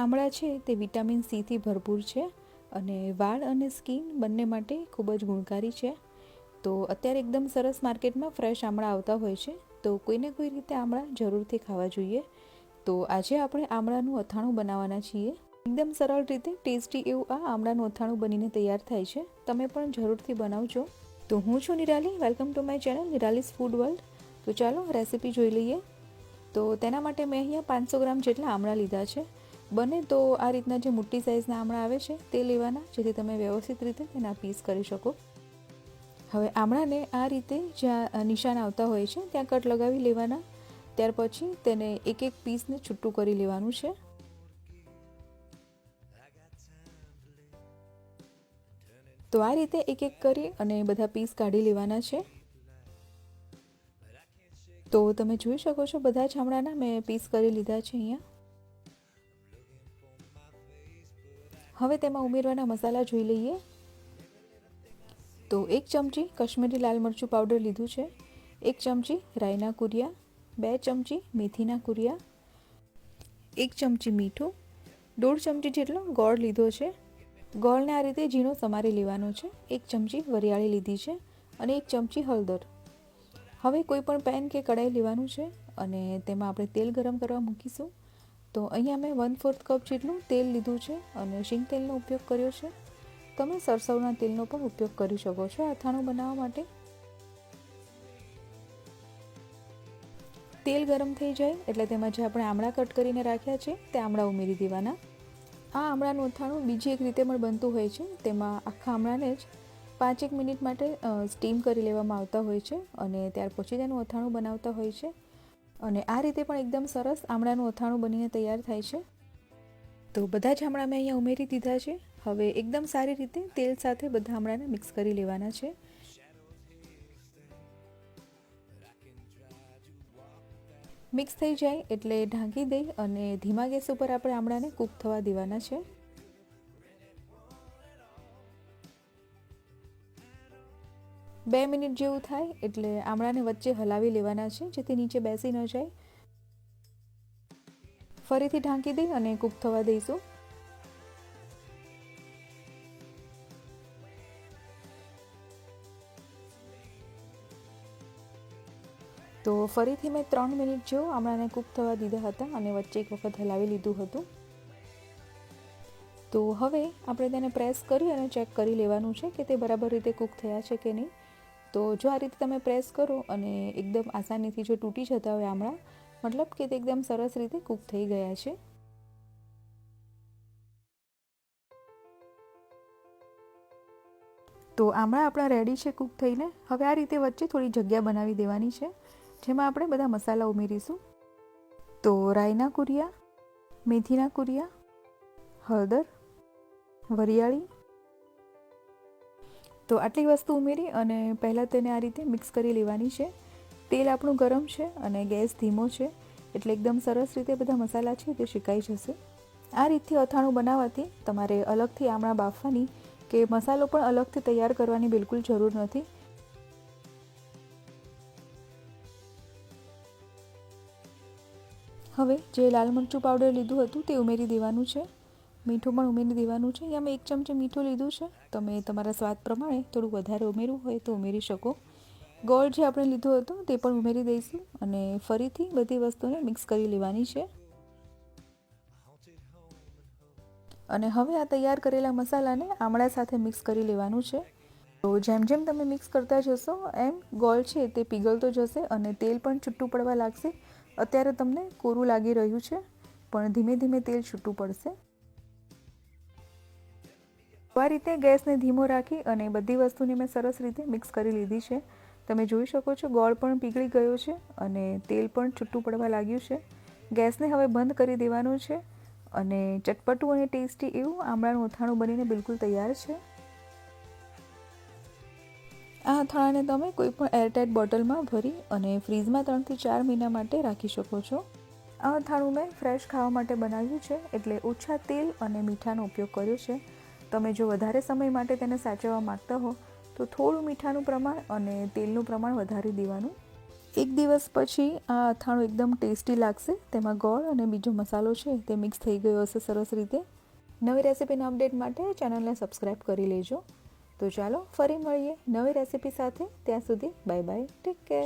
આમળા છે તે વિટામિન સીથી ભરપૂર છે અને વાળ અને સ્કિન બંને માટે ખૂબ જ ગુણકારી છે. તો અત્યારે એકદમ સરસ માર્કેટમાં ફ્રેશ આમળા આવતા હોય છે, તો કોઈને કોઈ રીતે આમળા જરૂરથી ખાવા જોઈએ. તો આજે આપણે આમળાનું અથાણું બનાવવાના છીએ. એકદમ સરળ રીતે ટેસ્ટી એવું આ આમળાનું અથાણું બનીને તૈયાર થાય છે. તમે પણ જરૂરથી બનાવજો. તો હું છું Nirali, welcome to my channel Nirali's food world. તો ચાલો રેસીપી જોઈ લઈએ. તો તેના માટે મેં અહીંયા 500 ગ્રામ જેટલા આમળા લીધા છે. બને તો આ રીતના જે મોટી સાઇઝના આમળા આવે છે તે લેવાના, જેથી તમે વ્યવસ્થિત રીતે તેના પીસ કરી શકો. હવે આમળાને આ રીતે જ્યાં નિશાન આવતા હોય છે ત્યાં કટ લગાવી લેવાના. ત્યાર પછી તેને એક એક પીસને છૂટું કરી લેવાનું છે. તો આ રીતે એક એક કરી અને બધા પીસ કાઢી લેવાના છે. તો તમે જોઈ શકો છો બધા જ આમળાના મેં પીસ કરી લીધા છે અહીંયા. હવે તેમાં ઉમેરવાના મસાલા જોઈ લઈએ. તો 1 ચમચી કશ્મીરી લાલ મરચું પાવડર લીધું છે, 1 ચમચી રાઈના કુરિયા, 2 ચમચી મેથીના કુરિયા, 1 ચમચી મીઠું, 1.5 ચમચી જેટલો ગોળ લીધો છે. ગોળને આ રીતે ઝીણો સમારી લેવાનો છે. 1 ચમચી વરિયાળી લીધી છે અને 1 ચમચી હળદર. હવે કોઈ પણ પેન કે કઢાઈ લેવાનું છે અને તેમાં આપણે તેલ ગરમ કરવા મૂકીશું. તો અહીંયા મેં 1/4 કપ જેટલું તેલ લીધું છે અને શીંગ તેલનો ઉપયોગ કર્યો છે. તમે સરસવના તેલનો પણ ઉપયોગ કરી શકો છો અથાણું બનાવવા માટે. તેલ ગરમ થઈ જાય એટલે તેમાં જે આપણે આમળા કટ કરીને રાખ્યા છે તે આમળા ઉમેરી દેવાના. આ આમળાનું અથાણું બીજી એક રીતે પણ બનતું હોય છે. તેમાં આખા આમળાને જ 5-1 મિનિટ માટે સ્ટીમ કરી લેવામાં આવતા હોય છે અને ત્યાર પછી તેનું અથાણું બનાવતા હોય છે. અને આ રીતે પણ એકદમ સરસ આમળાનું અથાણું બનીને તૈયાર થાય છે. તો બધા જ આમળા મેં અહીંયા ઉમેરી દીધા છે. હવે એકદમ સારી રીતે તેલ સાથે બધા આમળાને મિક્સ કરી લેવાના છે. મિક્સ થઈ જાય એટલે ઢાંકી દઈ અને ધીમા ગેસ ઉપર આપણે આમળાને કૂક થવા દેવાના છે. બે મિનિટ જેવું થાય એટલે આમળાને વચ્ચે હલાવી લેવાના છે, જેથી નીચે બેસી ન જાય. ફરીથી ઢાંકી દઈ અને કૂક થવા દઈશું. તો ફરીથી મેં 3 મિનિટ જેવું આમળાને કૂક થવા દીધા હતા અને વચ્ચે એક વખત હલાવી લીધું હતું. તો હવે આપણે તેને પ્રેસ કરી અને ચેક કરી લેવાનું છે કે તે બરાબર રીતે કૂક થયા છે કે નહીં. તો જો આ રીતે તમે પ્રેસ કરો અને એકદમ આસાનીથી જો તૂટી જતા હોય આમળા, મતલબ કે તે એકદમ સરસ રીતે કૂક થઈ ગયા છે. તો આમળા આપણા રેડી છે કૂક થઈને. હવે આ રીતે વચ્ચે થોડી જગ્યા બનાવી દેવાની છે, જેમાં આપણે બધા મસાલા ઉમેરીશું. તો રાઈના કુરિયા, મેથીના કુરિયા, હળદર, વરિયાળી. તો આટલી વસ્તુ ઉમેરી અને પહેલાં તેને આ રીતે મિક્સ કરી લેવાની છે. તેલ આપણું ગરમ છે અને ગેસ ધીમો છે, એટલે એકદમ સરસ રીતે બધા મસાલા છે તે શેકાઈ જશે. આ રીતથી અથાણું બનાવવાથી તમારે અલગથી આમળા બાફવાની કે મસાલો પણ અલગથી તૈયાર કરવાની બિલકુલ જરૂર નથી. હવે જે લાલ મરચું પાવડર લીધું હતું તે ઉમેરી દેવાનું છે. મીઠું પણ ઉમેરી દેવાનું છે. અહીંયા મેં 1 ચમચી મીઠું લીધું છે. તમે તમારા સ્વાદ પ્રમાણે થોડું વધારે ઉમેરવું હોય તો ઉમેરી શકો. ગોળ જે આપણે લીધો હતો તે પણ ઉમેરી દઈશું અને ફરીથી બધી વસ્તુને મિક્સ કરી લેવાની છે. અને હવે આ તૈયાર કરેલા મસાલાને આમળા સાથે મિક્સ કરી લેવાનું છે. તો જેમ જેમ તમે મિક્સ કરતા જશો એમ ગોળ છે તે પીગળતો જશે અને તેલ પણ છૂટું પડવા લાગશે. અત્યારે તમને કોરું લાગી રહ્યું છે, પણ ધીમે ધીમે તેલ છૂટું પડશે. આ રીતે ગેસને ધીમો રાખી અને બધી વસ્તુને મેં સરસ રીતે મિક્સ કરી લીધી છે. તમે જોઈ શકો છો ગોળ પણ પીગળી ગયો છે અને તેલ પણ છૂટું પડવા લાગ્યું છે. ગેસને હવે બંધ કરી દેવાનું છે અને ચટપટું અને ટેસ્ટી એવું આમળાનું અથાણું બનીને બિલકુલ તૈયાર છે. આ અથાણાને તમે કોઈ પણ એરટાઇટ બોટલમાં ભરી અને ફ્રીઝમાં 3 થી 4 મહિના માટે રાખી શકો છો. આ અથાણું મેં ફ્રેશ ખાવા માટે બનાવ્યું છે, એટલે ઓછા તેલ અને મીઠાનો ઉપયોગ કર્યો છે. તમે જો વધારે સમય માટે તેને સાચવવા માગતા હો તો થોડું મીઠાનું પ્રમાણ અને તેલનું પ્રમાણ વધારી દેવાનું. એક દિવસ પછી આ અથાણું એકદમ ટેસ્ટી લાગશે. તેમાં ગોળ અને બીજો મસાલો છે તે મિક્સ થઈ ગયો હશે સરસ રીતે. નવી રેસીપીના અપડેટ માટે ચેનલને સબસ્ક્રાઈબ કરી લેજો. તો ચાલો ફરી મળીએ નવી રેસીપી સાથે. ત્યાં સુધી બાય બાય, ટેક કેર.